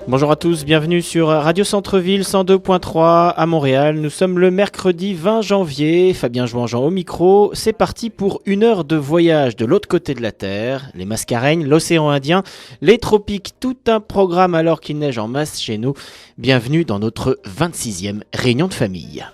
Bonjour à tous, bienvenue sur Radio Centre-Ville 102.3 à Montréal. Nous sommes le mercredi 20 janvier, Fabien Jouanjean au micro. C'est parti pour une heure de voyage de l'autre côté de la Terre. Les Mascareignes, l'océan Indien, les tropiques, tout un programme alors qu'il neige en masse chez nous. Bienvenue dans notre 26e réunion de famille.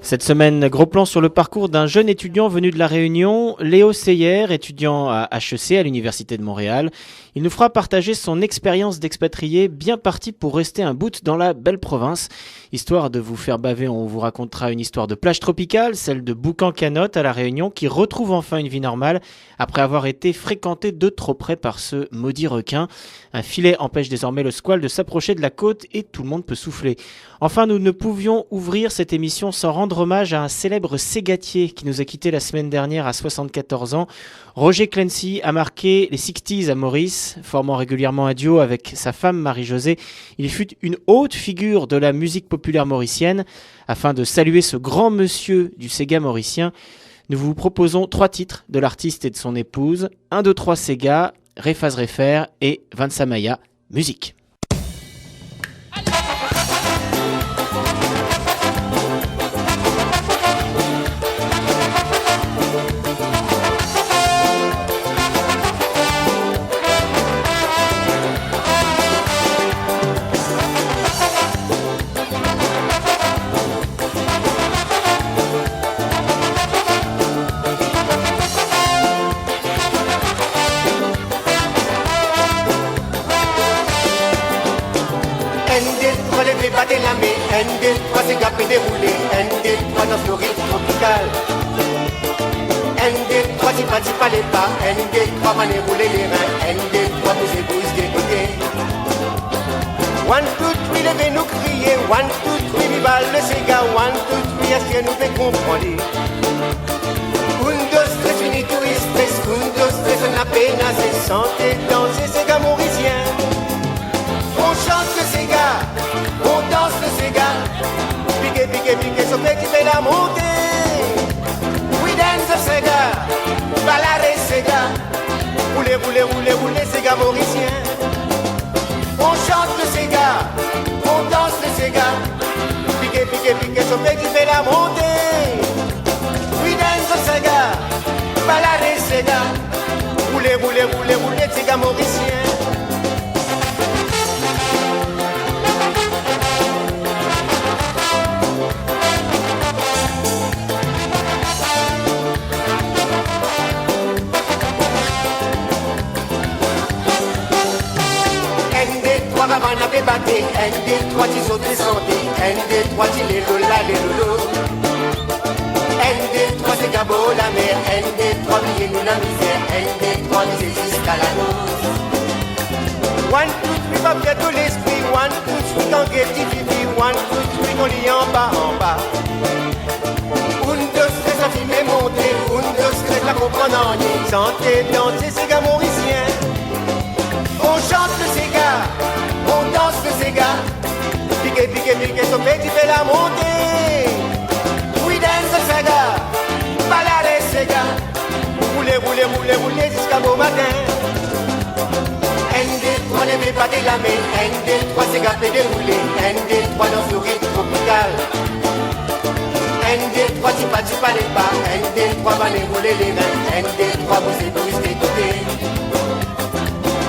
Cette semaine, gros plan sur le parcours d'un jeune étudiant venu de La Réunion, Léo Seyer, étudiant à HEC à l'Université de Montréal. Il nous fera partager son expérience d'expatrié bien parti pour rester un bout dans la belle province. Histoire de vous faire baver, on vous racontera une histoire de plage tropicale, celle de Boucan-Canotte à La Réunion, qui retrouve enfin une vie normale après avoir été fréquenté de trop près par ce maudit requin. Un filet empêche désormais le squale de s'approcher de la côte et tout le monde peut souffler. Enfin, nous ne pouvions ouvrir cette émission sans rendre hommage à un célèbre ségatier qui nous a quittés la semaine dernière à 74 ans. Roger Clancy a marqué les 60s à Maurice, formant régulièrement un duo avec sa femme Marie-Josée. Il fut une haute figure de la musique populaire mauricienne. Afin de saluer ce grand monsieur du Séga mauricien, nous vous proposons 3 titres de l'artiste et de son épouse. 1, 2, 3 Séga, Réfaz Réfer et Vansa Maya. Musique. ND3 c'est gapé déroulé, ND3 dans ce rythme tropical. ND3 c'est pas les pas, ND3 va dérouler les reins, ND3 bougez des côtés. 1, 2, 3, levez nous crier, 1, 2, 3, viva le Séga, 1, 2, 3, est-ce que nous fait comprendre? 1, 2, 3, fini tout est stress, 1, 2, 3, on a peine à se sentir danser, Séga mauricien. On chante le Séga, on danse le Séga. Piqué, piqué, piqué, son petit fait la montée. We dance le Séga, balade Séga. Roulez, roulez, roulez, roulez, Séga mauricien. On chante le Séga, on danse le Séga. Piqué, piqué, piqué, son petit fait la montée. We dance le Séga, balade Séga. Roulez, roulez, roulez, roulez, Séga mauricien. Avant n'a pas battu, ND3 tu sautes et santé, ND3 tu les lola, les lolo. ND3 c'est Gabo la mer, ND3 briller nous la misère, ND3 nous jusqu'à la dose. 1, 2, 3 va bien tout l'esprit, 1, 2, 3 quand guetti vivi, 1, 2, 3 qu'on lit en bas, en bas. 1, 2, 3 la film est montée, 1, 2, 3 la comprendre en ligne, santé, danser, c'est Séga mauricien. On chante le Séga, on danse le Séga. Piqué, piqué, piqué, son petit fait la montée. We dance le Séga, balade Séga. Roulez, roulez, roulez, roulez jusqu'à beau matin. ND3 n'aimait pas dégamer, ND3 Séga fait dérouler, ND3 dans ce rythme tropical. ND3 tu pas les pas, ND3 va dérouler les reins, ND3 vous êtes des côtés.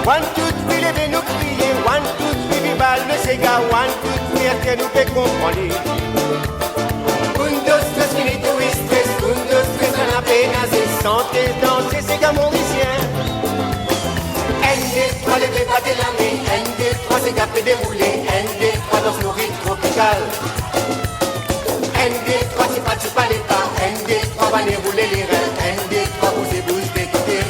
1, 2, 3, levez nous crier, 1, 2, 3, viva le Séga, 1, 2, 3, est-ce que nous fait comprendre? 1, 2, 3, fini tout est stress, 1, 2, 3, on a peine à se sentir danser, Séga mauricien. ND3, levez pas de la main, ND3, Séga fait dérouler, ND3 dans ce rythme tropical. ND3, tu pas les pas, ND3 va dérouler les reins, ND3 bouge des côtés.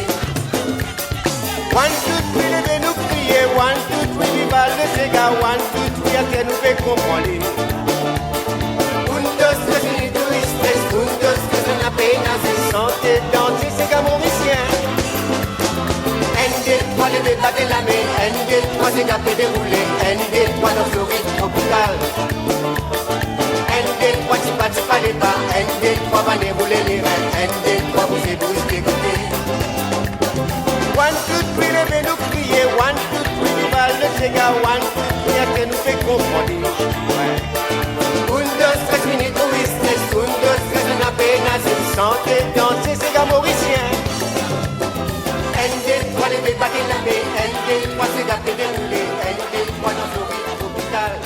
1, 2, 3, levez nous crier, 1, 2, 3, viva le Séga, 1, 2, 3, est-ce que nous fait comprendre? 1, 2, 3, fini tout est stress, 1, 2, 3, on a peine à se sentir danser, Séga mauricien. ND3, c'est qu'après déroulé, ND3 dans Floride tropicale. ND3 tu pas les pas, ND3 va dérouler les reins, ND3 vous ébouche d'écouter. 1, 2, 3, levez nous crier, 1, 2, 3, viva le Sega, 1, 2, 3, que nous fait comprendre. Un, deux, 13 minutes au business, un, deux, 13 on a peine, c'est santé, danser, c'est gars mauricien. ND3 levez pas des lamés, ND3 c'est gâté déroulé, ND3 dans Floride tropicale.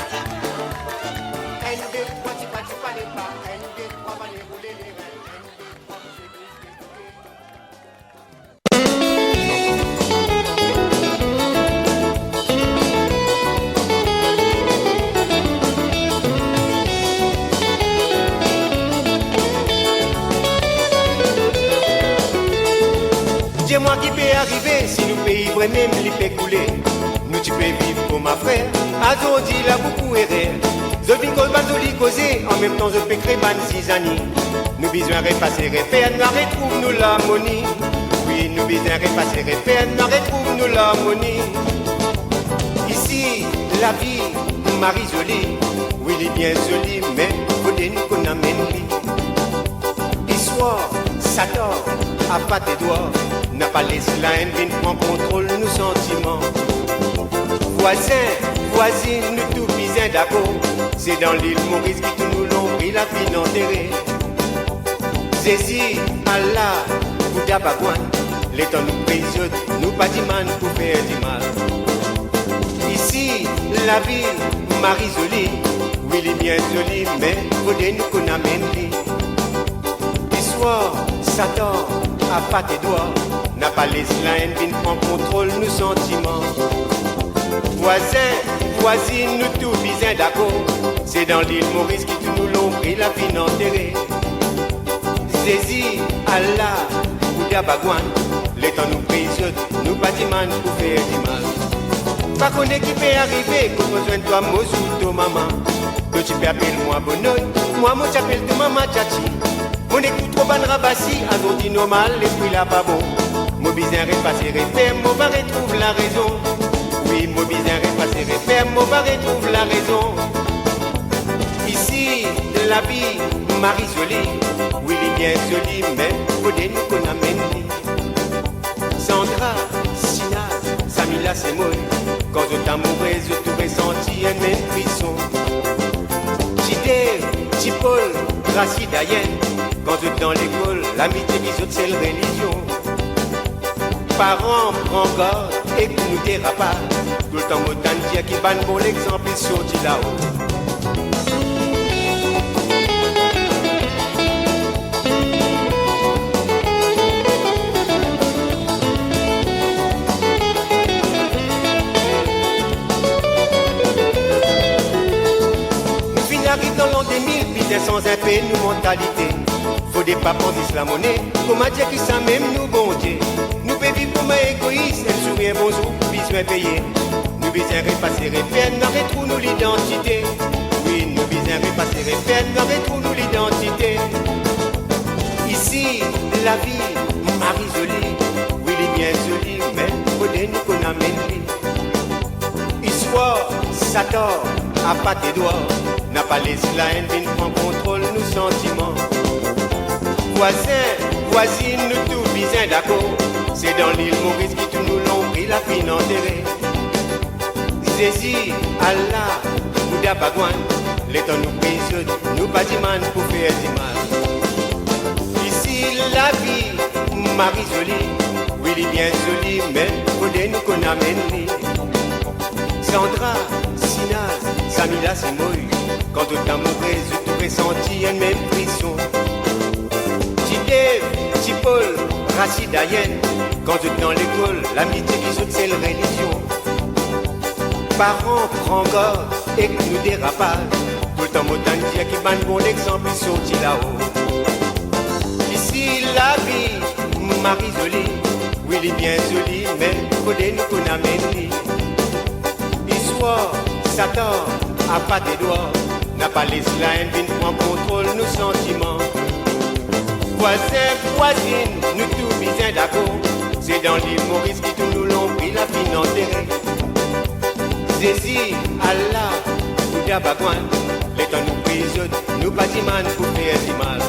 ND3 tu pas les pas, ND3 va dérouler les reins, ND3 vous ébouche d'écouter. Dis-moi qui peut arriver si nous pays vraiment les fait couler. Nous tu peux vivre comme ma frère. Azodi l'a beaucoup erré. Zolvin Kolbazoli causé. En même temps je peux créer ban 6 années. Nous besoin repasser refaire. Nous retrouve nous l'harmonie. Oui nous besoin repasser refaire. Nous retrouve nous l'harmonie. Ici la vie Marie jolie. Oui il est bien joli mais faut des nous qu'on amène lui. Histoire ça dort à pas tes doigts. N'a pas laissé la haine, vient prendre contrôle nos sentiments. Voisins, voisines, nous tout bien d'accord. C'est dans l'île Maurice qui tout nous l'ont pris la vie enterrée. Zézi, Allah, Bouddha Bagwan, les temps nous payent, nous pas du mal pour faire du mal. Ici, la ville, Marie jolie, oui, il est bien joli, mais faut des nous qu'on amène lui. L'histoire, ça dort à pas tes doigts. N'a pas laissé la haine, vient prendre contrôle nos sentiments. Voisins, voisines, nous tout bien d'accord. C'est dans l'île Maurice qui tout nous l'ont pris la vie enterrée. Zézi, Allah, Bouddha Bagwan, les temps nous prise, nous pas du mal pour faire du mal. Pas qu'on est qui peut arriver, qu'on besoin de toi, Mosouto, maman. Que tu peux appeler moi Bonoy, moi t'appelle de maman Tchachi. On écoute trop ban rabassi, à dit normal, l'esprit là pas bon. Mon bizarre est passé refaire, mon va retrouve la raison. Oui, mon bizarre est passé refaire, mon va retrouve la raison. Ici, la vie, Marie jolie, oui, il est bien joli, mais faut des nous qu'on amène lui. Sandra, Sina, Samila, c'est moi. Quand je t'amourais, je te ressenti un même frisson. Chidé, Chipol, Racine, Dayen. Quand je dans l'école, l'amitié qui saute, c'est la religion. Parents, prends garde et que nous dérapage. Tout le temps, Motandia qui banne bon l'exemple et sorti là-haut. Nous finissons dans l'an 2000, puis sans un peu, nous mentalité. Faut des papans la monnaie, comment dire qui ça même nous bon Dieu. Nous pouvons vivre comme un égoïste, elle sourit un bonjour, besoin payer. Nous besoin repasser refaire, nous retrouvons nous l'identité. Oui, nous besoin repasser refaire, nous retrouvons nous l'identité. Ici, la vie, Marie jolie, oui, il est bien joli, mais faut des nous qu'on amène lui. Histoire, ça dort, à pas tes doigts, n'a pas laissé la haine, vient prendre contrôle nos sentiments. Voisins, voisines, nous tout bien d'accord. C'est dans l'île Maurice qui tout nous l'ont pris la vie enterrée. Zézi, Allah, Bouddha Bagwan, les temps nous prise, nous pas du mal pour faire du mal. Ici la vie, Marie jolie, oui il est bien joli, mais faut des nous qu'on amène lui. Sandra, Sina, Samila, c'est moi. Quand tout t'amourais, je te ressenti un même frisson. Chipol, Racine, Dayen, quand je dans l'école, l'amitié qui saute, c'est la religion. Parents, prends garde et que nous dérapage. Tout le temps, Motandia qui banne bon exemple, il sorti là-haut. Ici, la vie, Marie jolie, oui, il est bien joli, mais faut des nous qu'on amène lui. Histoire, Satan, à pas tes doigts, n'a pas laissé la haine, vient prendre contrôle nos sentiments. Voisins, voisines, nous tout bien d'accord. C'est dans l'île Maurice qui tout nous l'ont pris la vie enterrée. Jésus, Allah, nous d'abagouan, les temps nous prisonnes, nous bâtiments pour faire du mal.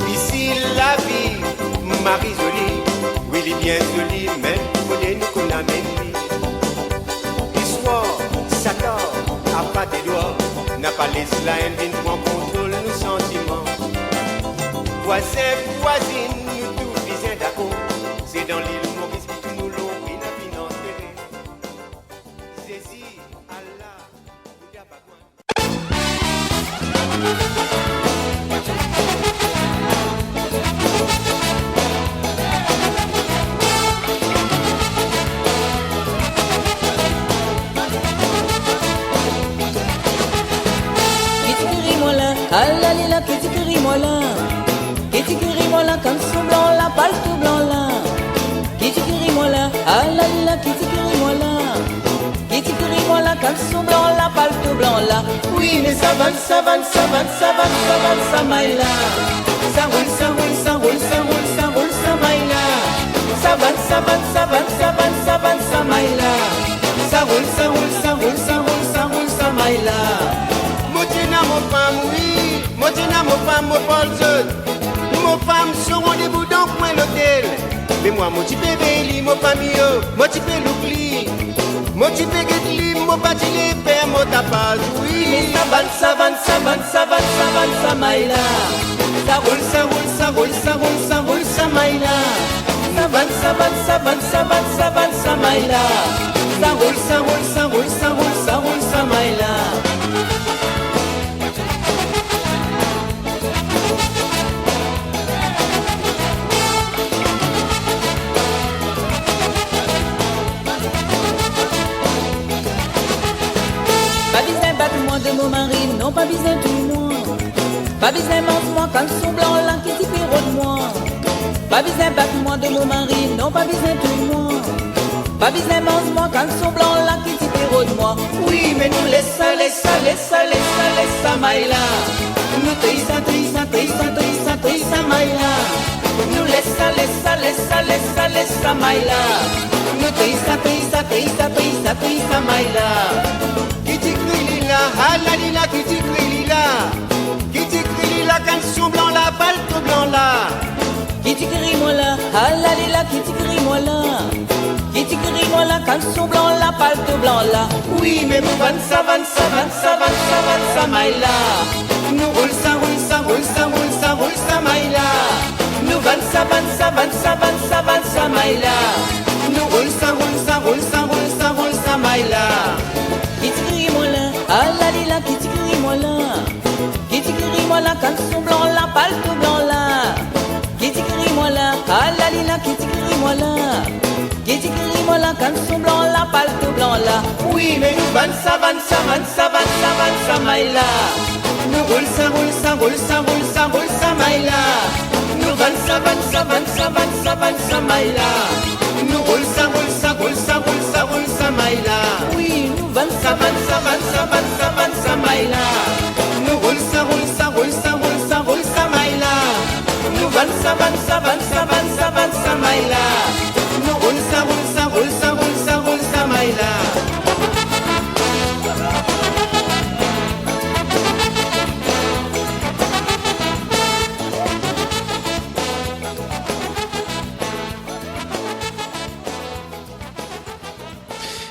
Ici la vie, Marie jolie, oui, il est bien joli, mais faut nous qu'on amène lui. L'histoire, Satan, à pas des doigts, n'a pas laissé la haine, vient prendre contrôle nos sentiments. Voisins, voisines, nous tous bien d'accord, c'est dans l'île Maurice que tout nous l'ont pris, n'a financé. Jésus, Allah, nous d'abagouan. Alalila, kitikiri mola, comme son blanc là, pas le tout blanc là. Kitikiri mola, alalila, kitikiri mola, comme son blanc là, pas le tout blanc là. Oui, mais ça va, ça maille là. Ça roule, ça maille là. Ça va, ça maille là. Ça roule, ça maille là. Motina mon femme, oui, Motina mon femme, mon polson. Mon femme sont rendez-vous dans le coin l'hôtel. Mais moi, mon type béli, mon famille, mon type l'oubli. Mon type guetli, mon bâti les pères, mon tapage, oui. Mais ça maille là. Ça roule, ça maille là. Ça maille là. Ça roule, ça maille là. De mon mari, non pas besoin de moi. Pas besoin mange-moi comme son blanc là qui t'y pérot de moi. Pas besoin battre-moi de mon mari, non pas besoin de moi. Pas besoin mange-moi comme son blanc là qui t'y pérot de moi. Oui, mais nous laisse ça maille là. Nous trisa maille là. Nous laisse ça maille là. Nous trisa maille là. Halalila, qui t'écrit lila, canson blanc là, palto blanc là. Qui t'écrit moi là, halalila, qui t'écrit moi là. Qui t'écrit moi là, canson blanc là, palto blanc là. Oui, mais vous van ça maille là. Nous roule ça maille là. Nous van ça maille là. Nous roule ça maille là. Qui t'écrit moi là, alalila, qui t'écrit moi là. Qui t'écrit moi là, canson blanc là, palto blanc là. Qui t'écrit moi là, alalila, qui t'écrit moi là. Qui t'écrit moi là, canson blanc là, palto blanc là. Oui, mais nous van ça maille là. Nous roule ça maille là. Nous van ça maille là. Nous roule ça maille là. Oui, nous van ça maille là. Nous roule ça maille là. Nous van ça maille là. Nous roule ça maille là.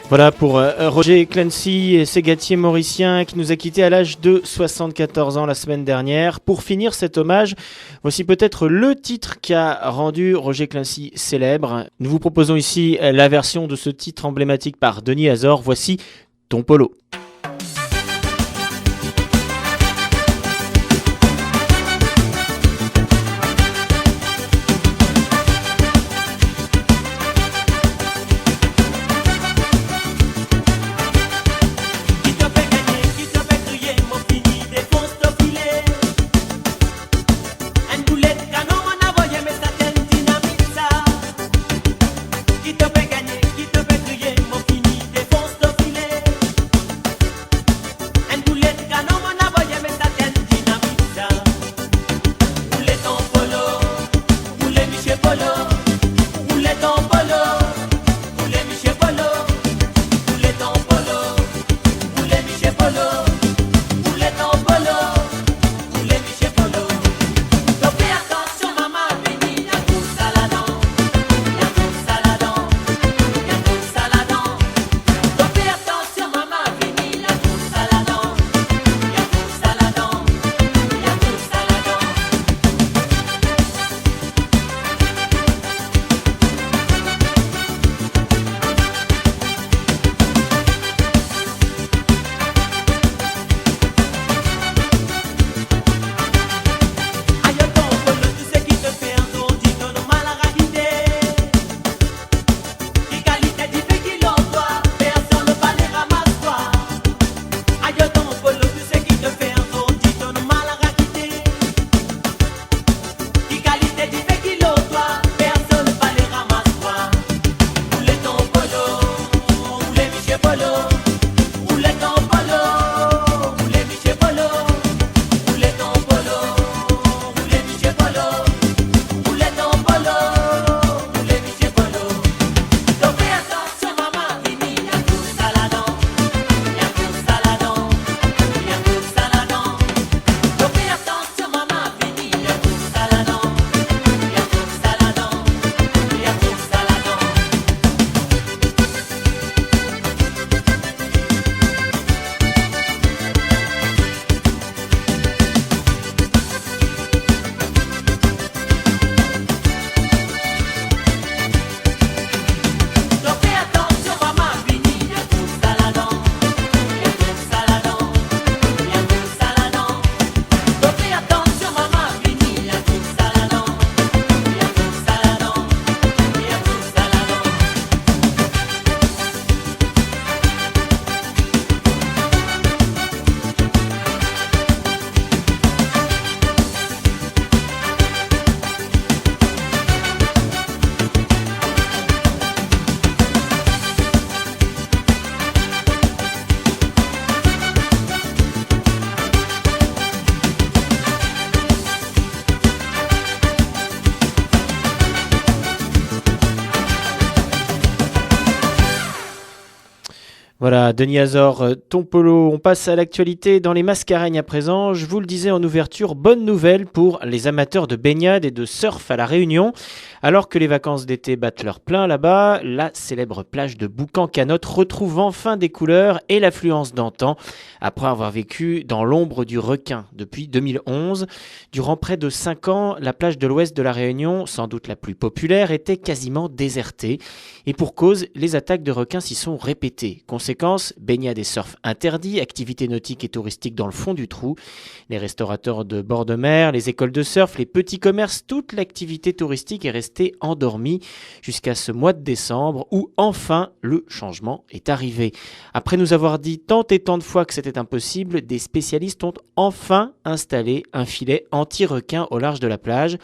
Voilà pour Roger Clancy et ségatier mauricien qui nous a quittés à l'âge de 74 ans la semaine dernière. Pour finir cet hommage, voici peut-être le titre qui a rendu Roger Clancy célèbre. Nous vous proposons ici la version de ce titre emblématique par Denis Azor. Voici Ton Polo. Qui te fait gagner, qui te fait crier, mon fini, défonce ton filet. Voilà, Denis Azor, ton polo. On passe à l'actualité dans les Mascareignes à présent. Je vous le disais en ouverture, bonne nouvelle pour les amateurs de baignade et de surf à La Réunion. Alors que les vacances d'été battent leur plein là-bas, la célèbre plage de Boucan-Canotte retrouve enfin des couleurs et l'affluence d'antan, après avoir vécu dans l'ombre du requin depuis 2011. Durant près de 5 ans, la plage de l'ouest de La Réunion, sans doute la plus populaire, était quasiment désertée. Et pour cause, les attaques de requins s'y sont répétées. Conséquence, baignade et surf interdits, activités nautiques et touristiques dans le fond du trou. Les restaurateurs de bord de mer, les écoles de surf, les petits commerces, toute l'activité touristique est restée endormie jusqu'à ce mois de décembre où enfin le changement est arrivé. Après nous avoir dit tant et tant de fois que c'était impossible, des spécialistes ont enfin installé un filet anti-requin au large de la plage.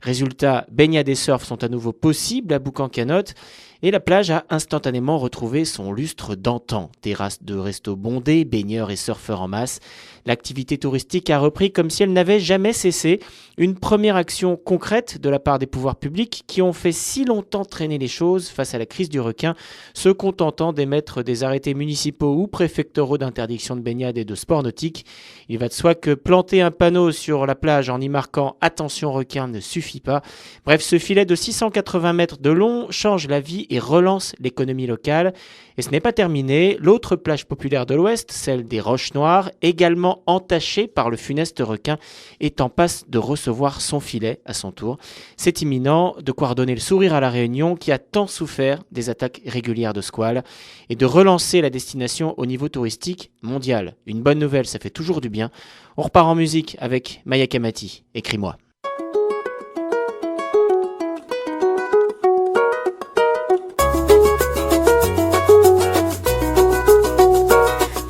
Résultat, baignade et surf sont à nouveau possibles à Boucan-Canotte. Et la plage a instantanément retrouvé son lustre d'antan. Terrasses de restos bondées, baigneurs et surfeurs en masse. L'activité touristique a repris comme si elle n'avait jamais cessé. Une première action concrète de la part des pouvoirs publics qui ont fait si longtemps traîner les choses face à la crise du requin, se contentant d'émettre des arrêtés municipaux ou préfectoraux d'interdiction de baignade et de sport nautique. Il va de soi que planter un panneau sur la plage en y marquant « Attention requin » ne suffit pas. Bref, ce filet de 680 mètres de long change la vie et relance l'économie locale. Et ce n'est pas terminé. L'autre plage populaire de l'Ouest, celle des Roches Noires, également entachée par le funeste requin, est en passe de recevoir son filet à son tour. C'est imminent, de quoi redonner le sourire à La Réunion qui a tant souffert des attaques régulières de squales et de relancer la destination au niveau touristique mondial. Une bonne nouvelle, ça fait toujours du bien. On repart en musique avec Maya Kamati. Écris-moi.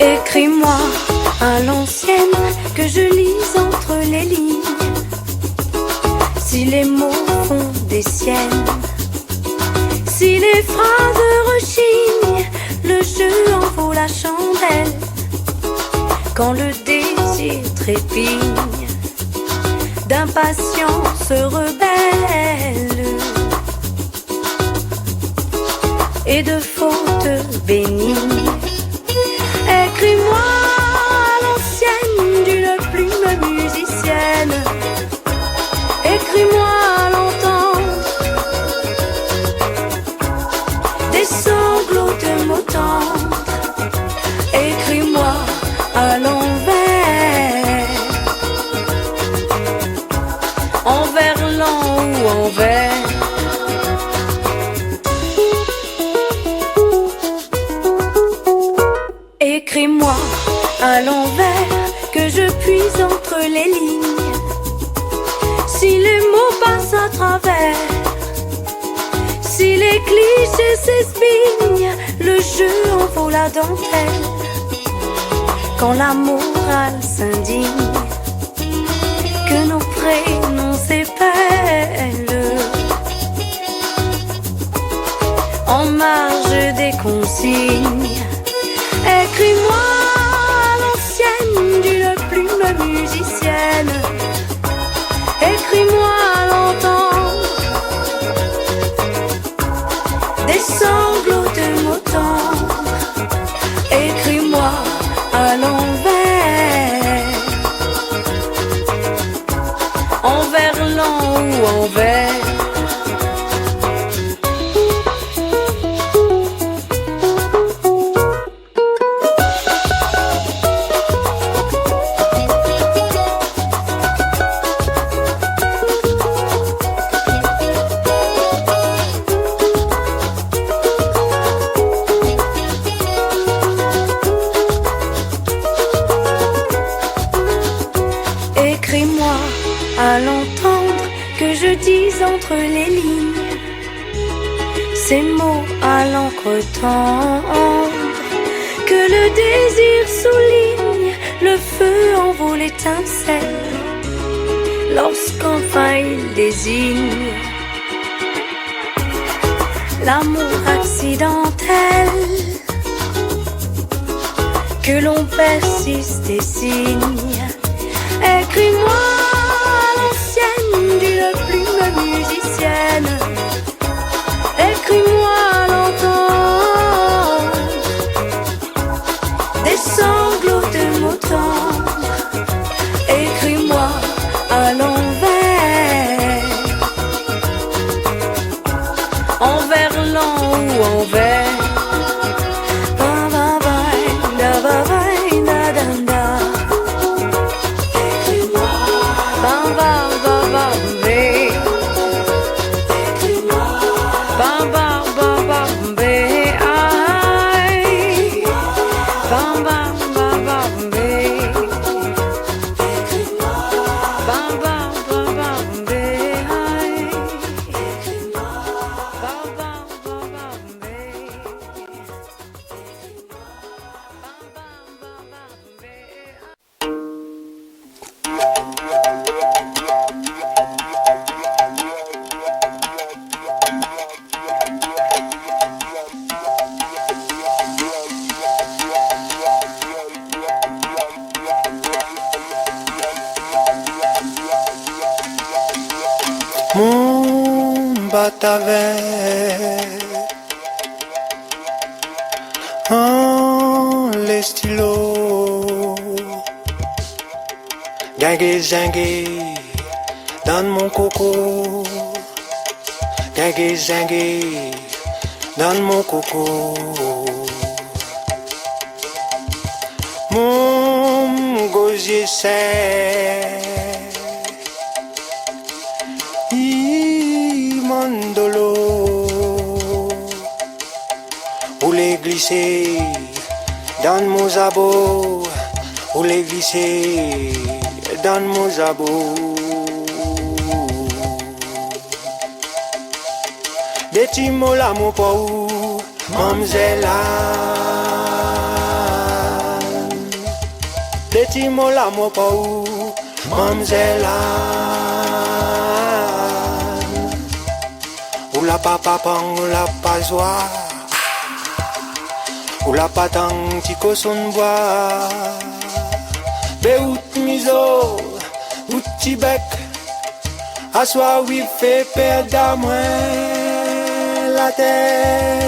Écris-moi à l'ancienne que je lise entre les lignes. Si les mots font des siennes, si les phrases rechignent, le jeu en vaut la chandelle. Quand le désir trépigne, d'impatience rebelle et de fautes bénignes. Écris-moi à l'ancienne d'une plume musicienne. Écris-moi à l'entendre des sanglots de mots tendres. Écris-moi à l'envers, en verlan ou en vers. Écris-moi à l'envers que je puise entre les lignes. Si les mots passent à travers, si les clichés s'espignent, le jeu en vaut la dentelle. Quand la morale s'indigne, que nos prénoms s'épellent en marge des consignes. Écris-moi à l'ancienne d'une plume musicienne. Écris-moi à l'entendre des sanglots de mots tendres. Écris-moi à l'envers, envers lent ou envers. Écris-moi à l'entendre que je dis entre les lignes ces mots à l'encre tendre, que le désir souligne le feu en vaut l'étincelle lorsqu'enfin il désigne l'amour accidentel, que l'on persiste et signe. Écris-moi à l'ancienne d'une plume musicienne. Écris-moi à l'entendre des sanglots de mots tendres. Écris-moi à l'envers, envers lent ou envers. Mon batavet en les stylos, gangue zingue dans mon coco, gangue zingue dans mon coco. Mon gosier c'est Mandolo, ou les glisser dans mon sabot, ou les visser dans mon sabot. Des petits mots là, mon pauvre, mamzella. Des petits mots là, mon pauvre, mamzella. Ou la papa pang, ou la pazoa, ou la patang, tiko son bois. Be out miso, ou tibek, aswa oui fait perdre à moi la terre.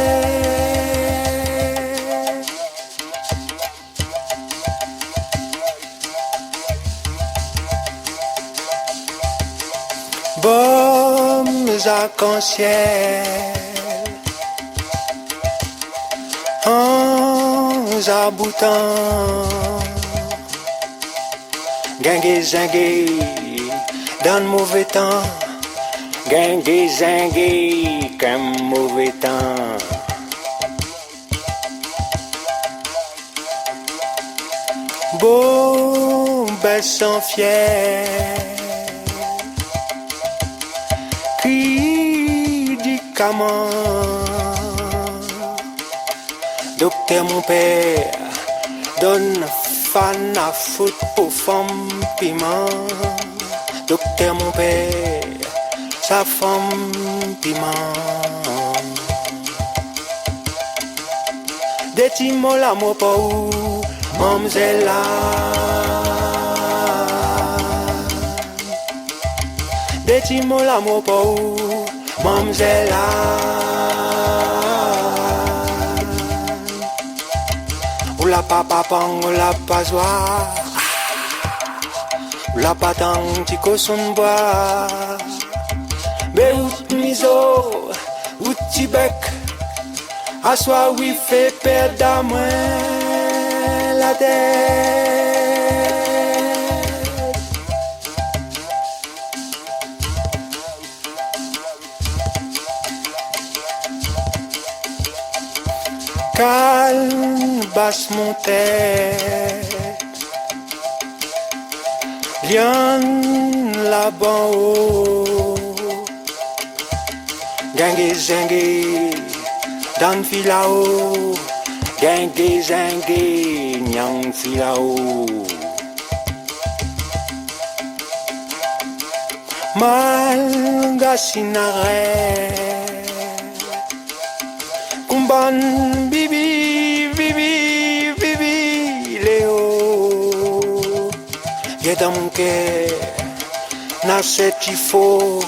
Bombes arc-en-ciel en aboutant, gangue zingue dans le mauvais temps, gangue zingue comme mauvais temps. Bombes sans fier, médicaments. Docteur mon père donne fan à foot pour femme piment. Docteur mon père, sa femme piment. Des petits mots l'amour pas où, mademoiselle. Des petits mots l'amour pas où, mademoiselle. Ou la papa pang, ou la pasoir. Ou la patang, tico son bois. Mais ou miso, ou tibec. À soi, oui, fait perdre à moi la tête. Calme, basse mon tête. Lian là-bas haut. Gangue, zengue. Dan filao, gengue zengue, nyang filao. Malga sinare, kumban bibi, bibi, bibi, leo. Yedam ke, naset tifo,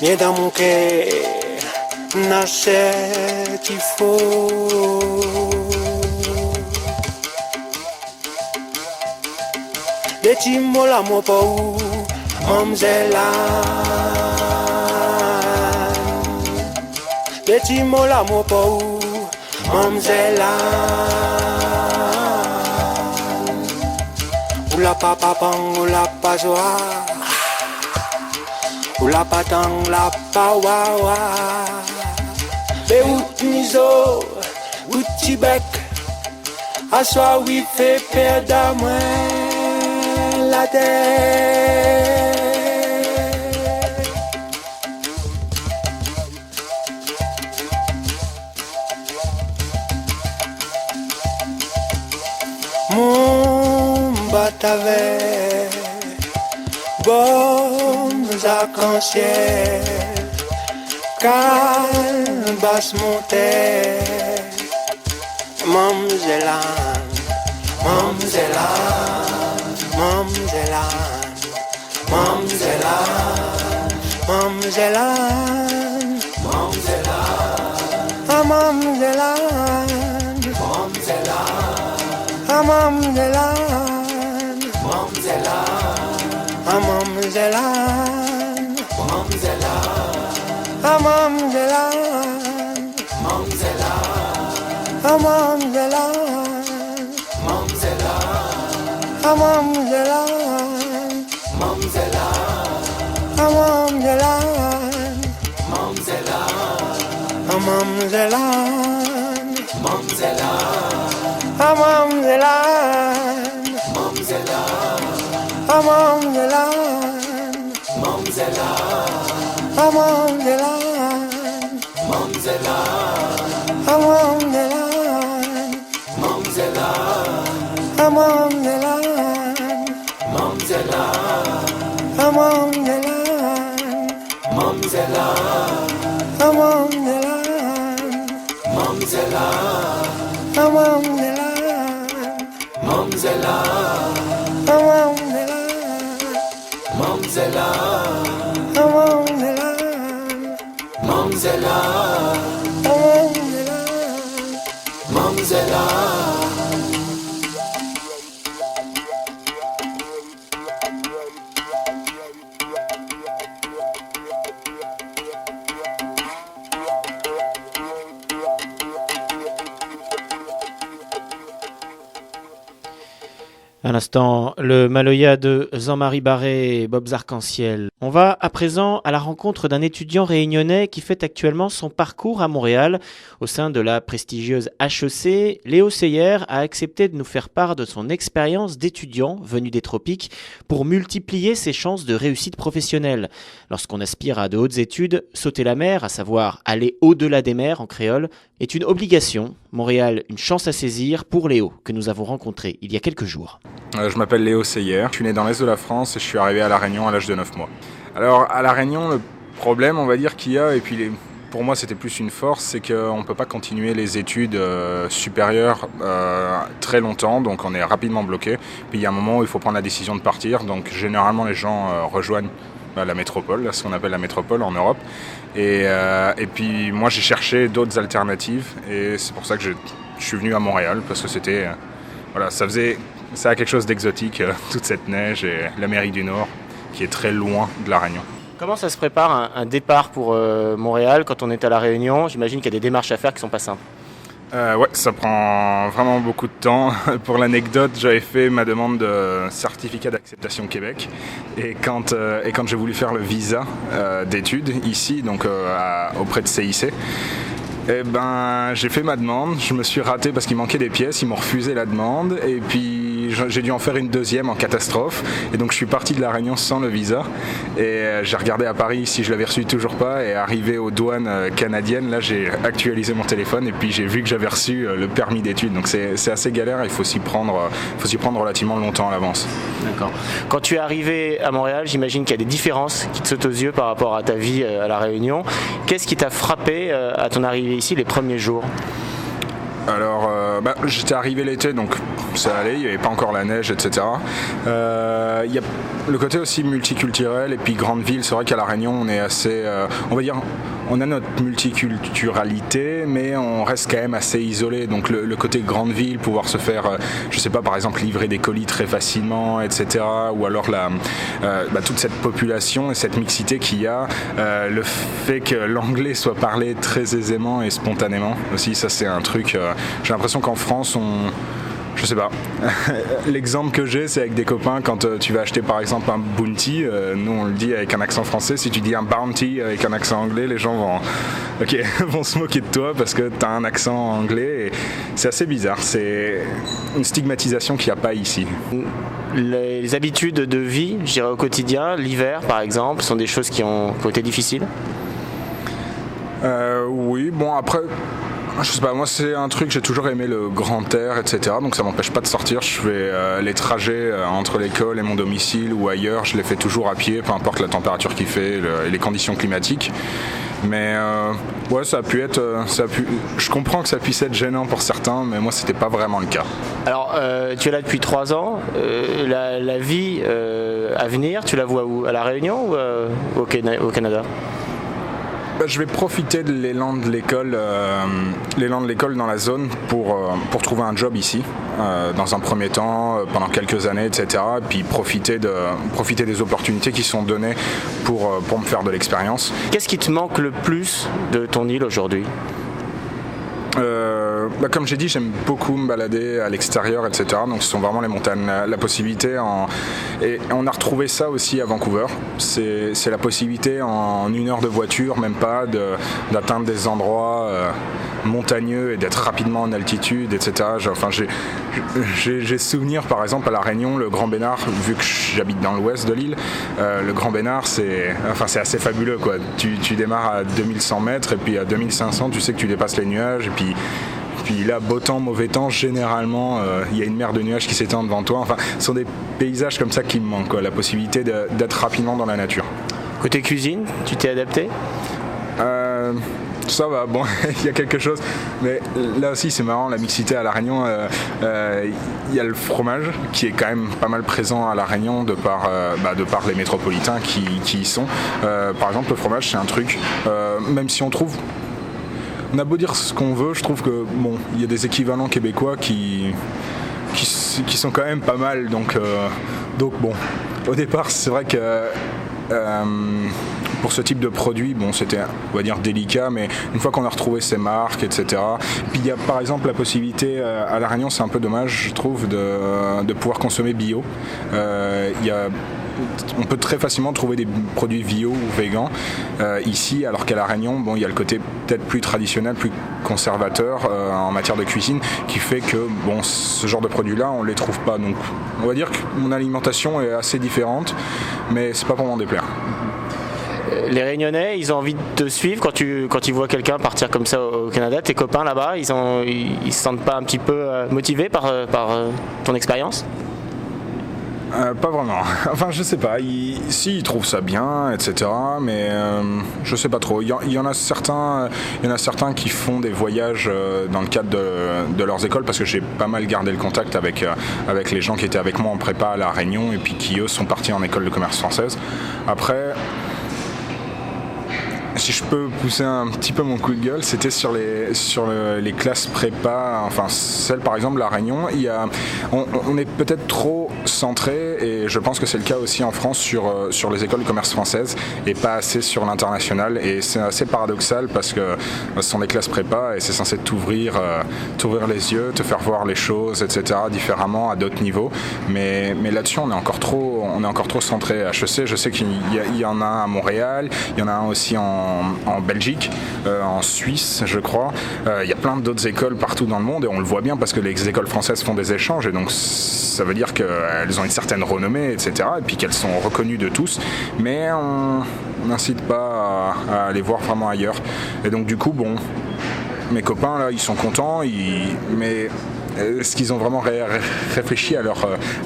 yedam ke. Nasce tifo. Des petits mots l'amour pas où, mademoiselle. Des petits mots l'amour pas où, mademoiselle. Ou la papa pang, ou la pasoa. Ou la patang, la pawawa. Mais où miso, où tibec, à soi oui fait perdre à moi la tête. Mon batavet, bonnes arcs-en-ciel. Calme, basse mon tête. Mademoiselle, mademoiselle, mademoiselle, mademoiselle, mademoiselle, mademoiselle, ah mademoiselle, mademoiselle, ah mademoiselle, mademoiselle, ah mademoiselle, mademoiselle. Mademoiselle, mademoiselle, mademoiselle, mademoiselle, mademoiselle, mademoiselle, mademoiselle, mademoiselle, mademoiselle, À l'instant, le Maloya de Jean-Marie Barré et Bob's Arc-en-Ciel. On va à présent à la rencontre d'un étudiant réunionnais qui fait actuellement son parcours à Montréal. Au sein de la prestigieuse HEC, Léo Seyer a accepté de nous faire part de son expérience d'étudiant venu des tropiques pour multiplier ses chances de réussite professionnelle. Lorsqu'on aspire à de hautes études, sauter la mer, à savoir aller au-delà des mers en créole, est une obligation. Montréal, une chance à saisir pour Léo, que nous avons rencontré il y a quelques jours. Je m'appelle Léo Seyer, je suis né dans l'est de la France et je suis arrivé à La Réunion à l'âge de 9 mois. Alors à La Réunion, le problème on va dire qu'il y a, et puis pour moi c'était plus une force, c'est qu'on ne peut pas continuer les études supérieures très longtemps, donc on est rapidement bloqué. Puis il y a un moment où il faut prendre la décision de partir, donc généralement les gens rejoignent la métropole, ce qu'on appelle la métropole en Europe. Et puis moi j'ai cherché d'autres alternatives et c'est pour ça que je suis venu à Montréal, parce que c'était, ça a quelque chose d'exotique, toute cette neige et l'Amérique du Nord qui est très loin de La Réunion. Comment ça se prépare un départ pour Montréal quand on est à La Réunion? J'imagine qu'il y a des démarches à faire qui ne sont pas simples. Ouais, ça prend vraiment beaucoup de temps. Pour l'anecdote, j'avais fait ma demande de certificat d'acceptation Québec et quand j'ai voulu faire le visa d'études ici, donc auprès de CIC, j'ai fait ma demande, je me suis raté parce qu'il manquait des pièces, ils m'ont refusé la demande et puis j'ai dû en faire une deuxième en catastrophe et donc je suis parti de La Réunion sans le visa et j'ai regardé à Paris si je l'avais reçu toujours pas et arrivé aux douanes canadiennes, là j'ai actualisé mon téléphone et puis j'ai vu que j'avais reçu le permis d'études, donc c'est assez galère, il faut s'y prendre relativement longtemps à l'avance. D'accord. Quand tu es arrivé à Montréal, j'imagine qu'il y a des différences qui te sautent aux yeux par rapport à ta vie à La Réunion. Qu'est-ce qui t'a frappé à ton arrivée ici les premiers jours? Alors, j'étais arrivé l'été, donc ça allait, il n'y avait pas encore la neige, etc. Il y a le côté aussi multiculturel et puis grande ville. C'est vrai qu'à La Réunion, on est assez, on va dire, on a notre multiculturalité, mais on reste quand même assez isolé. Donc le côté grande ville, pouvoir se faire, je sais pas, par exemple, livrer des colis très facilement, etc. Ou alors toute cette population et cette mixité qu'il y a, le fait que l'anglais soit parlé très aisément et spontanément aussi, ça c'est un truc. J'ai l'impression qu'en France, je sais pas. L'exemple que j'ai, c'est avec des copains quand tu vas acheter par exemple un bounty. Nous on le dit avec un accent français. Si tu dis un bounty avec un accent anglais, les gens vont se moquer de toi parce que tu as un accent anglais. Et c'est assez bizarre. C'est une stigmatisation qu'il n'y a pas ici. Les habitudes de vie, je dirais au quotidien, l'hiver par exemple, sont des choses qui ont été difficiles. Oui, bon après. Je sais pas, moi c'est un truc, j'ai toujours aimé le grand air, etc. Donc ça m'empêche pas de sortir. Je fais les trajets entre l'école et mon domicile ou ailleurs, je les fais toujours à pied, peu importe la température qu'il fait et les conditions climatiques. Mais ouais, ça a pu être. Je comprends que ça puisse être gênant pour certains, mais moi c'était pas vraiment le cas. Alors tu es là depuis 3 ans. La vie à venir, tu la vois où? À La Réunion ou au Canada? Je vais profiter de l'élan de l'école dans la zone pour trouver un job ici, dans un premier temps, pendant quelques années, etc. Et puis profiter des opportunités qui sont données pour me faire de l'expérience. Qu'est-ce qui te manque le plus de ton île aujourd'hui ? Comme j'ai dit, j'aime beaucoup me balader à l'extérieur, etc. Donc ce sont vraiment les montagnes. La possibilité, et on a retrouvé ça aussi à Vancouver, c'est la possibilité en 1 heure de voiture, même pas, d'atteindre des endroits montagneux et d'être rapidement en altitude, etc. J'ai souvenir par exemple à La Réunion, le Grand Bénard, vu que j'habite dans l'ouest de l'île, le Grand Bénard c'est assez fabuleux quoi. Tu démarres à 2100 mètres et puis à 2500 tu sais que tu dépasses les nuages et puis là, beau temps, mauvais temps, généralement, il y a une mer de nuages qui s'étend devant toi. Enfin, ce sont des paysages comme ça qui me manquent, quoi. La possibilité d'être rapidement dans la nature. Côté cuisine, tu t'es adapté ? Ça va, bon, il y a quelque chose. Mais là aussi, c'est marrant, la mixité à La Réunion. Il y a le fromage qui est quand même pas mal présent à La Réunion de par les métropolitains qui y sont. Par exemple, le fromage, c'est un truc, même si on trouve... On a beau dire ce qu'on veut, je trouve que il y a des équivalents québécois qui sont quand même pas mal. Donc bon, au départ, c'est vrai que pour ce type de produit, c'était, on va dire, délicat, mais une fois qu'on a retrouvé ces marques, etc. Puis il y a par exemple la possibilité à La Réunion, c'est un peu dommage, je trouve, de pouvoir consommer bio. On peut très facilement trouver des produits bio ou végans ici, alors qu'à La Réunion, il y a le côté peut-être plus traditionnel, plus conservateur en matière de cuisine, qui fait que ce genre de produits-là, on ne les trouve pas. Donc, on va dire que mon alimentation est assez différente, mais c'est pas pour m'en déplaire. Les Réunionnais, ils ont envie de te suivre quand ils voient quelqu'un partir comme ça au Canada. Tes copains là-bas, ils se sentent pas un petit peu motivés par ton expérience ? Pas vraiment. Enfin, je sais pas. Ils trouvent ça bien, etc. Mais je sais pas trop. Il y en a certains qui font des voyages dans le cadre de leurs écoles, parce que j'ai pas mal gardé le contact avec les gens qui étaient avec moi en prépa à La Réunion et puis qui eux sont partis en école de commerce française. Après, si je peux pousser un petit peu mon coup de gueule, c'était sur les classes prépa, enfin celle par exemple La Réunion, on est peut-être trop centré, et je pense que c'est le cas aussi en France sur les écoles de commerce françaises et pas assez sur l'international, et c'est assez paradoxal parce que ce sont des classes prépa et c'est censé t'ouvrir les yeux, te faire voir les choses, etc. différemment à d'autres niveaux, mais là-dessus on est encore trop centré. HEC, je sais qu'il y en a un à Montréal, il y en a un aussi en Belgique, en Suisse je crois, il y a plein d'autres écoles partout dans le monde, et on le voit bien parce que les écoles françaises font des échanges, et donc ça veut dire qu'elles ont une certaine renommée, etc., et puis qu'elles sont reconnues de tous, mais on n'incite pas à aller voir vraiment ailleurs. Et donc du coup, bon, mes copains là, ils sont contents, mais est-ce qu'ils ont vraiment réfléchi à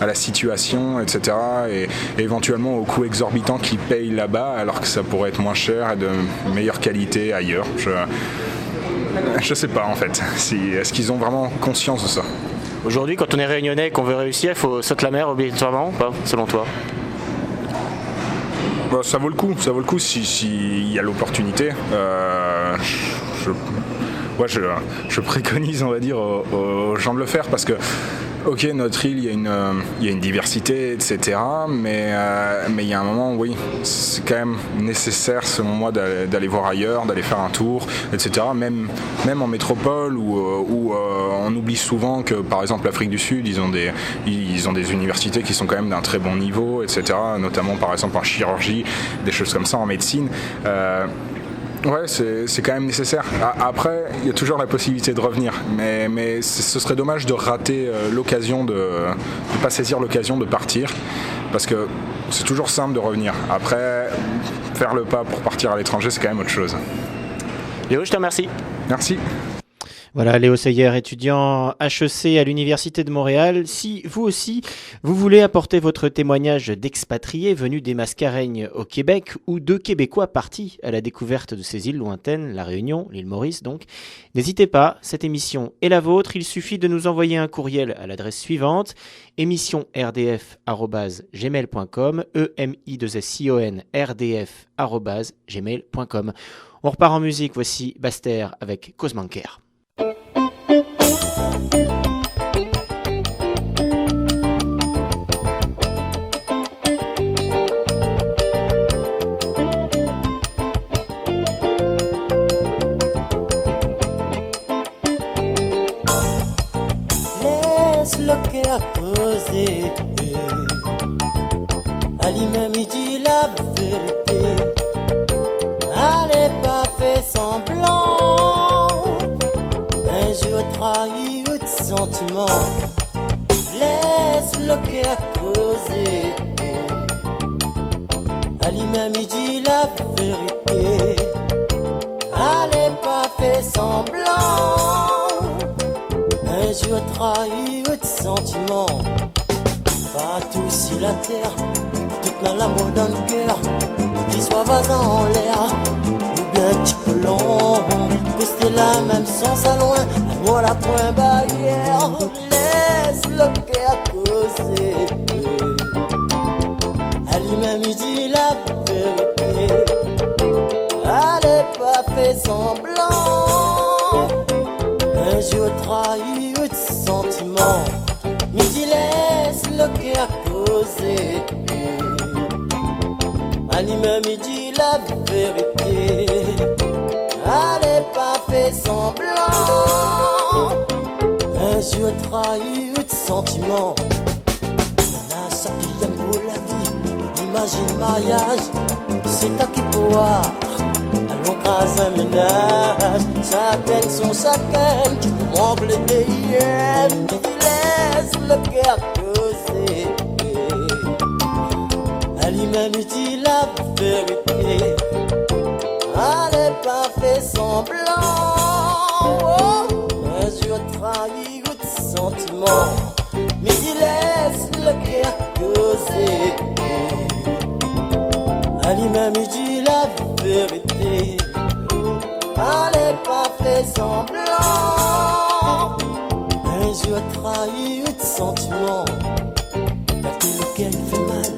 la situation, etc., et éventuellement aux coûts exorbitants qu'ils payent là-bas, alors que ça pourrait être moins cher et de meilleure qualité ailleurs? Je sais pas en fait. Est-ce qu'ils ont vraiment conscience de ça? Aujourd'hui, quand on est réunionnais et qu'on veut réussir, il faut sauter la mer obligatoirement ou pas, selon toi? Bah, ça vaut le coup s'il y a l'opportunité. Je préconise, on va dire, aux gens de le faire, parce que ok, notre île, il y a une diversité, etc. Mais il y a un moment, oui, c'est quand même nécessaire, selon moi, d'aller voir ailleurs, d'aller faire un tour, etc. Même en métropole, où on oublie souvent que, par exemple, l'Afrique du Sud, ils ont des universités qui sont quand même d'un très bon niveau, etc. Notamment, par exemple, en chirurgie, des choses comme ça, en médecine. Ouais, c'est quand même nécessaire. Après, il y a toujours la possibilité de revenir, mais ce serait dommage de rater l'occasion, de ne pas saisir l'occasion de partir, parce que c'est toujours simple de revenir. Après, faire le pas pour partir à l'étranger, c'est quand même autre chose. Léo, je te remercie. Merci. Voilà, Léo Seyer, étudiant HEC à l'Université de Montréal. Si vous aussi, vous voulez apporter votre témoignage d'expatriés venus des Mascareignes au Québec, ou de Québécois partis à la découverte de ces îles lointaines, la Réunion, l'île Maurice donc, n'hésitez pas, cette émission est la vôtre. Il suffit de nous envoyer un courriel à l'adresse suivante, émissionrdf@gmail.com, emision@gmail.com. On repart en musique, voici Baster avec Cosmanker. Laisse-le cœur poser. À lui-même il dit la vérité. Allez pas faire semblant. Un jour trahi de sentiments. Laisse le cœur poser. À lui-même il dit la vérité. Allez pas faire semblant. Un jour trahi de sentiments. Partout sur la terre, toute dans l'amour dans le cœur, qu'il soit vazant en l'air, ou bien petit peu long, rester là même sans ça loin, l'amour la point barrière, laisse le cœur causer. À lui-même il dit la vérité, allez pas faire semblant. Un jour trahi de sentiments, mais il laisse le cœur causer. À lui-même il dit la vérité, allez pas faire semblant. Un jour trahi de sentiments. Y'en a ça qui aime pour la vie, imagine mariage, c'est toi qui pourras. Allons craser un ménage, chacun son chacun, tu m'embles des hyènes, tu laisses le cœur causer. À lui-même il dit la vérité, allez pas faire semblant. Oh, un jour trahi de sentiments, mais il laisse le cœur causer. me dit la vérité. Allez pas faire semblant. Un jour trahi de sentiments. Calcul lequel fait mal.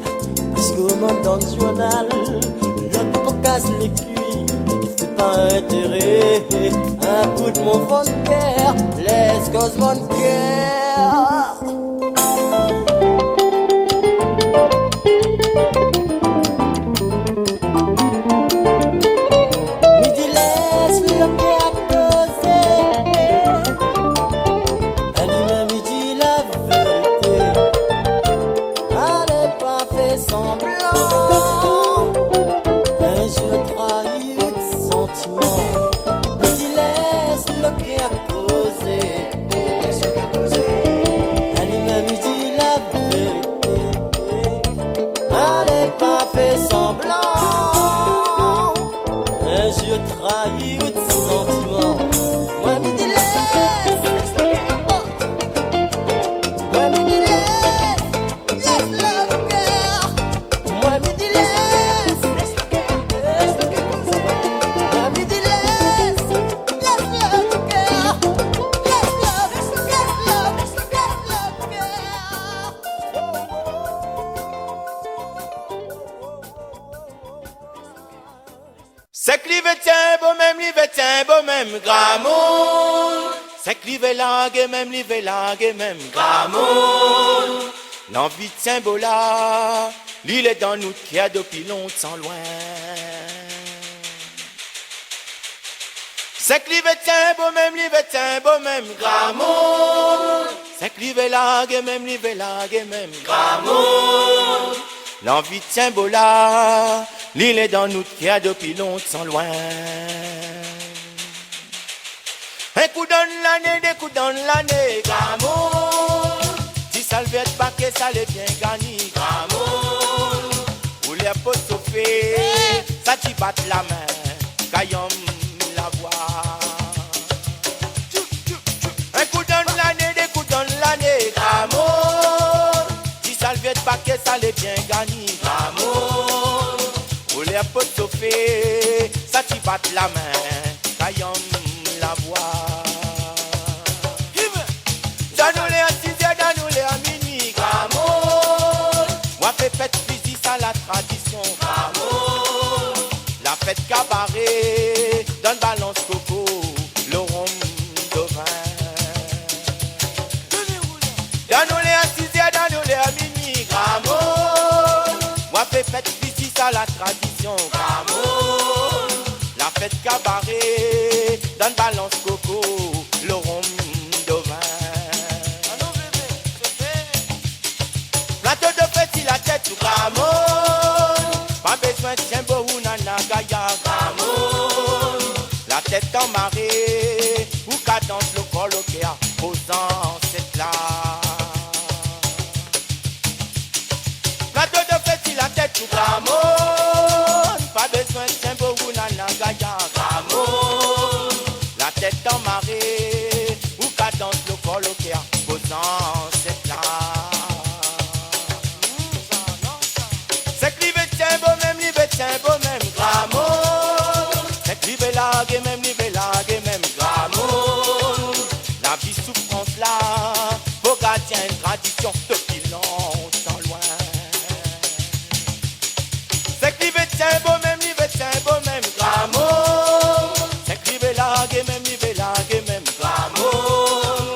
Puisqu'au monde dans le journal, l'autre pour casse les cuits. Il fait pas intérêt. Un coup de mon fond de cœur. Laisse cause mon cœur. C'est que l'hiver tient beau même, l'hiver tient beau même, gramoun. C'est que l'hiver langue même, l'hiver langue même, gramoun. L'envie tient beau là, l'île est dans nous qui a depuis longtemps loin. C'est que l'hiver tient beau même, l'hiver tient beau même, gramoun. C'est que l'hiver langue même, l'hiver langue même, gramoun. L'envie tient beau là, l'île est dans nous qui a depuis longtemps loin. Un coup dans l'année, des coups dans l'année, gramoun. Si ça le fait pas que ça l'est bien gagné, gramoun. Ou les potes sauver, ça t'y bat la main, caillom la voix. Un coup dans l'année, des coups dans l'année, gramoun. Si ça le fait pas que ça l'est bien gagné, gramoun. Ou les potes sauver, ça t'y bat la main, caillom la voix. Donne-nous-les à 6h, donne-nous-les à minuit, gramoun. Moi fais fête fusil, ça la tradition, gramoun. La fête cabaret, donne balance coco, le rhum de vin. Donne-nous-les à 6h, donne-nous-les à minuit, gramoun. Moi fais fête fusil, ça la tradition, gramoun. La fête cabaret, donne balance coco, le rhum de vin. Plateau de fête, il la tête sous gramoun. Pas besoin de tiens beau ou nana gaya, gramoun. La tête en marée, ou cadence le colloquia, posant cette là. Plateau de fête, il la tête sous gramoun. Pas besoin de tiens beau ou nana gaya, gramoun. La tête en marée, ou cadence le colloquia, posant cette là. C'est que l'hiver tient beau même, l'hiver tient beau même, gramoun. C'est que l'hiver lague même, l'hiver lague même, gramoun. La vie souffrance là, beau gardien une tradition depuis longtemps loin. C'est que l'hiver tient beau même, l'hiver tient beau même, gramoun. C'est que l'hiver lague même, l'hiver lague même, gramoun.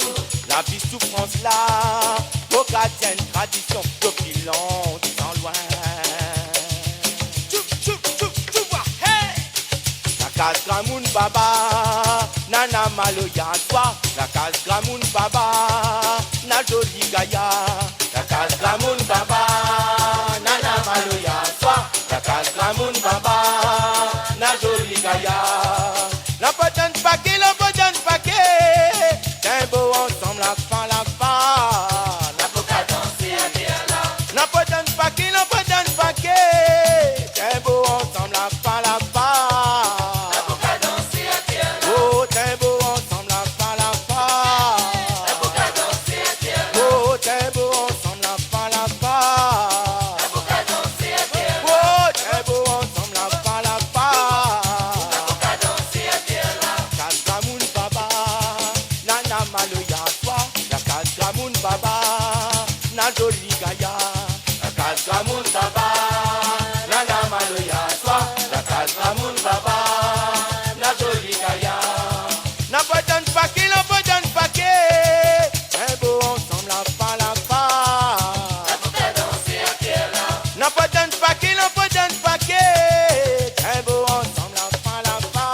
La vie souffrance là, beau gardien une tradition depuis longtemps loin. La case Gramoun Baba, nana maloya toi. La case Gramoun Baba, na joli gaya. La case Gramoun Baba, nana maloya toi. La case Gramoun Baba, na joli gaya. L'important paquet, l'important paquet. Tiens beau ensemble la fin, la fin. N'a pas qu'à danser à Béala. L'important paquet, l'important paquet. Tiens beau ensemble la fin, la fin. Table maloya swa la kaskamun baba na joli gaya la kaskamun baba na maloya swa la kaskamun baba na joli gaya na podan paquet un beau ensemble la fa la fa la podan danser à terre là na podan paquet un beau ensemble la fa la fa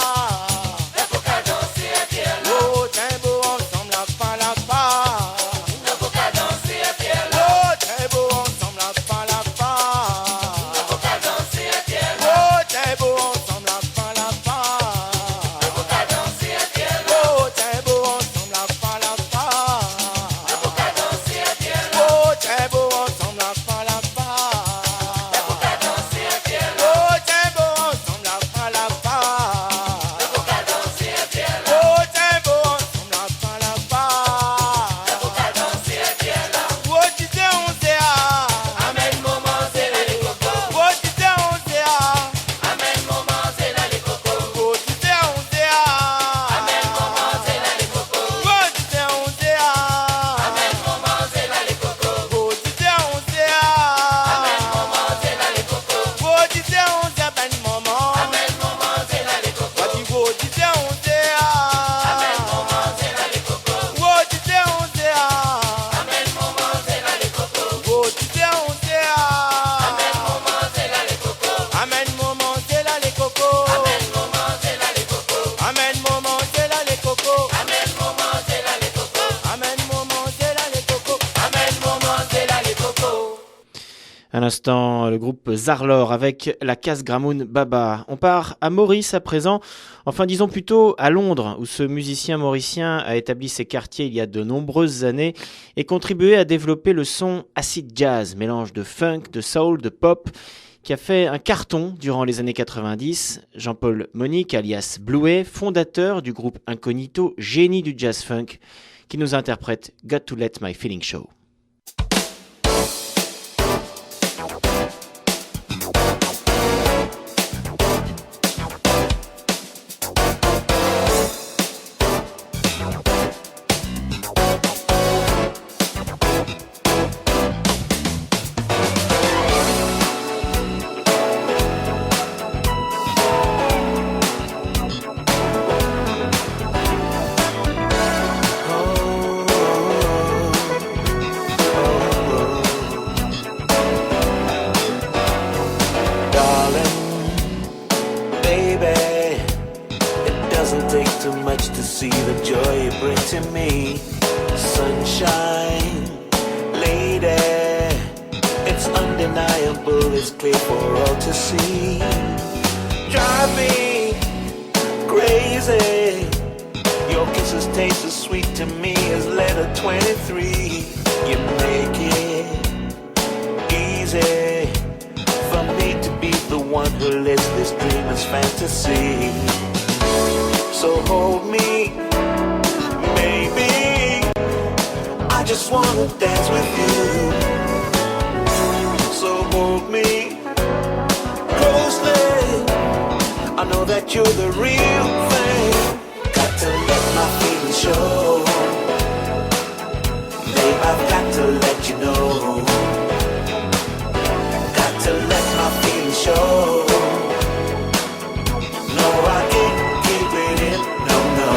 la podan danser à terre là oh un beau ensemble la fa la fa la podan danser à terre là oh un beau ensemble la fa la fa la podan danser à terre là oh un beau ensemble la fa la fa la podan danser à terre là oh un beau ensemble la fa la fa la podan danser à terre là oh un beau ensemble la fa la fa la podan danser à terre là oh un beau ensemble la fa la fa la podan danser à terre là oh un beau ensemble la fa la fa la podan danser à terre là oh tu sais on sait amen maman c'est là les cocos oh tu sais on sait amen maman c'est là les cocos oh tu sais on sait amen maman c'est là les cocos oh tu sais on sait amen maman c'est là les cocos oh tu sais on sait amen maman c'est là les cocos oh tu sais on sait ben maman amen maman c'est là les cocos oh tu sais on sait amen maman c'est là les cocos oh tu sais on sait amen maman c'est là les cocos oh tu sais on sait amen maman c'est là les cocos amen maman c'est là les cocos amen maman c'est là les cocos amen maman c'est là les cocos amen maman c'est là les cocos amen maman c'est là les cocos amen maman c'est là les cocos. À l'instant, le groupe Zarlor avec la casse Gramoun Baba. On part à Maurice à présent, enfin disons plutôt à Londres, où ce musicien mauricien a établi ses quartiers il y a de nombreuses années et contribué à développer le son acid jazz, mélange de funk, de soul, de pop, qui a fait un carton durant les années 90. Jean-Paul Monique, alias Bluey, fondateur du groupe Incognito, génie du jazz funk, qui nous interprète Got to Let My Feeling Show. See the joy you bring to me, sunshine, lady. It's undeniable, it's clear for all to see. Drive me crazy. Your kisses taste as sweet to me as letter 23. You make it easy for me to be the one who lives this dreamer's fantasy. So hold me, baby, I just wanna dance with you. So hold me closely, I know that you're the real thing. Got to let my feelings show, babe, I've got to let you know. Got to let my feelings show. No, I can't keep it in, no.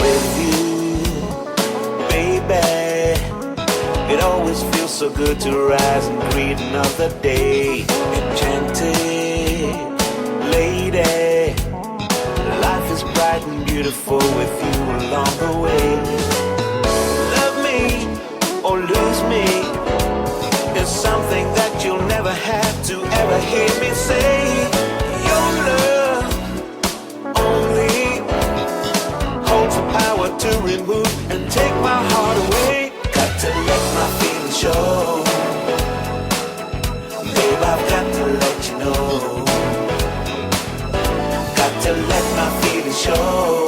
With you, baby, it always feels so good to rise and greet another day. Enchanted lady, life is bright and beautiful with you along the way. Love me or lose me is something that you'll never have to ever hear me say. Your love only holds the power to remove and take my heart away. Got to let my feelings show, babe, I've got to let you know. Got to let my feelings show.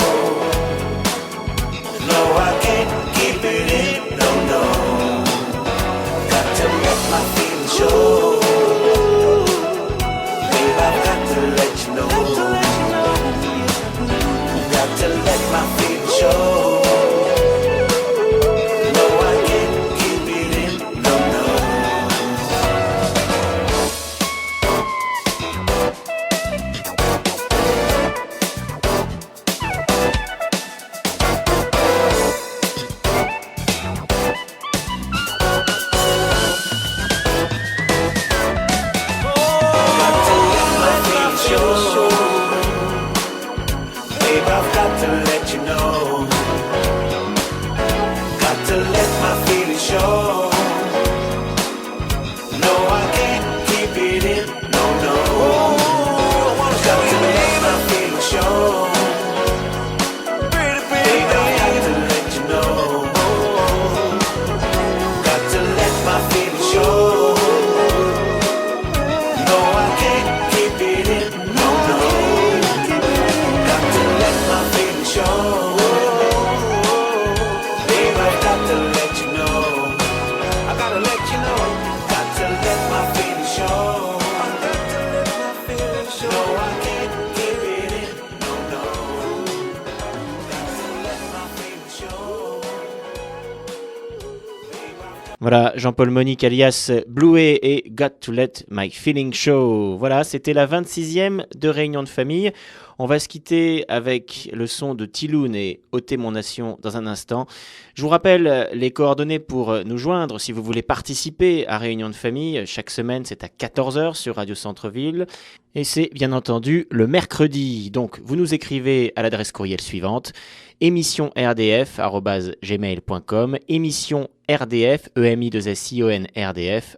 No, I can't keep it in, no. Got to let my feelings show. Babe, I've got to let you know. Got to let my feelings show. Voilà, Jean-Paul Monique alias Bluey et Got to Let My Feeling Show. Voilà, c'était la 26e de Réunion de famille. On va se quitter avec le son de Tiloun et Ôtez mon nation dans un instant. Je vous rappelle les coordonnées pour nous joindre si vous voulez participer à Réunion de famille. Chaque semaine, c'est à 14h sur Radio Centre-Ville. Et c'est bien entendu le mercredi. Donc, vous nous écrivez à l'adresse courriel suivante, émissionrdf@gmail.com, émission rdf, emi2sion-rdf,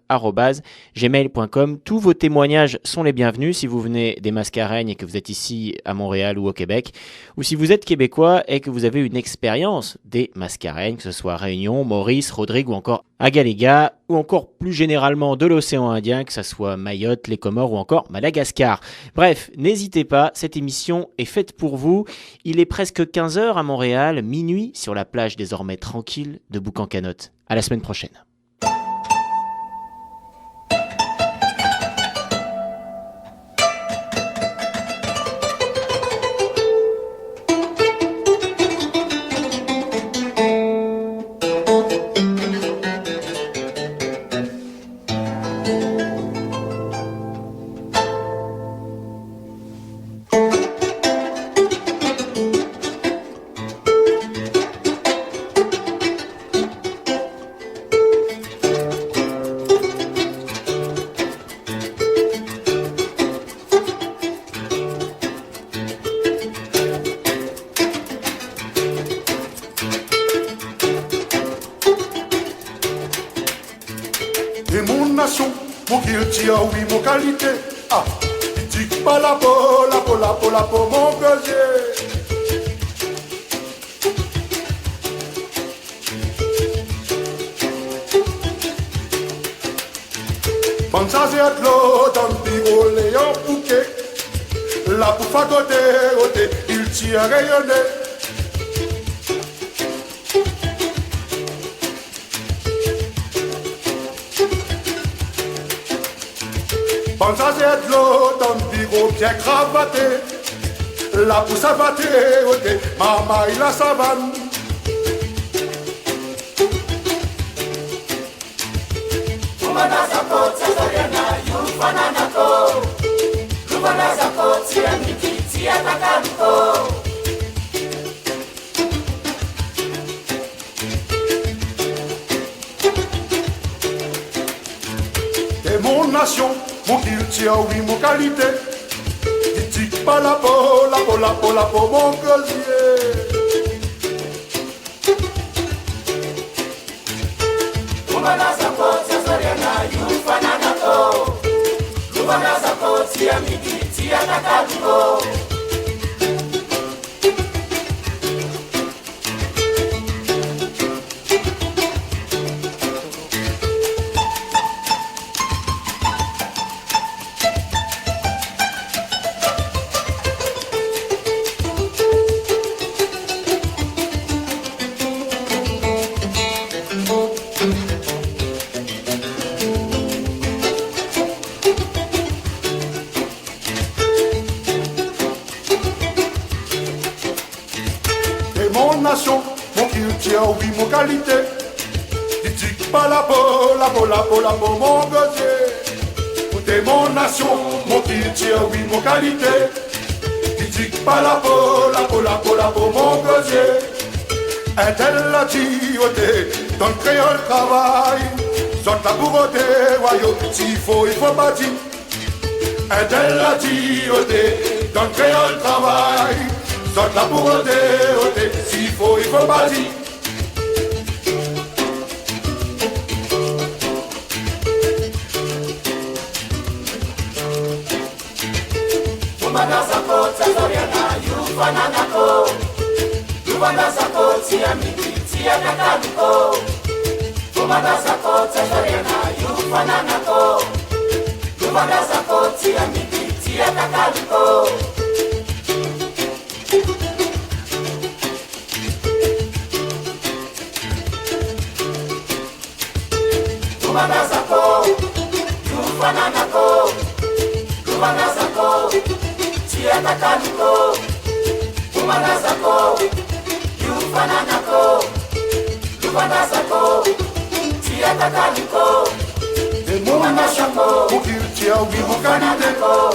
@gmail.com. Tous vos témoignages sont les bienvenus si vous venez des Mascareignes et que vous êtes ici à Montréal ou au Québec, ou si vous êtes québécois et que vous avez une expérience des Mascareignes, que ce soit à Réunion, Maurice, Rodrigue ou encore Agaléga, ou encore plus généralement de l'océan Indien, que ce soit Mayotte, les Comores ou encore Madagascar. Bref, n'hésitez pas, cette émission est faite pour vous. Il est presque 15h à Montréal, minuit sur la plage désormais tranquille de Boucan-Canotte. À la semaine prochaine. Tia takaliko Demuna shako Ukirtia wibu kanideko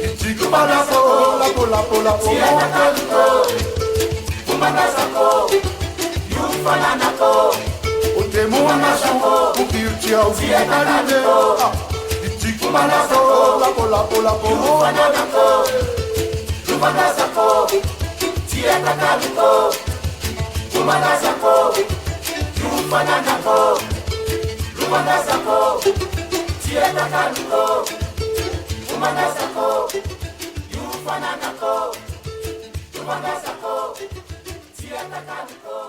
Itikubala sako Lapo lapo lapo Tia takaliko Kumana sako Yufana nako Demuna shako Ukirtia wibu kanideko Itikubala sako Lapo lapo lapo Yufana nako Kumana sako Tia takaliko Kumana sako Yufana nako Kumana sako Tia takaliko Kumana sako Yufana nako Kumana sako Tia takaliko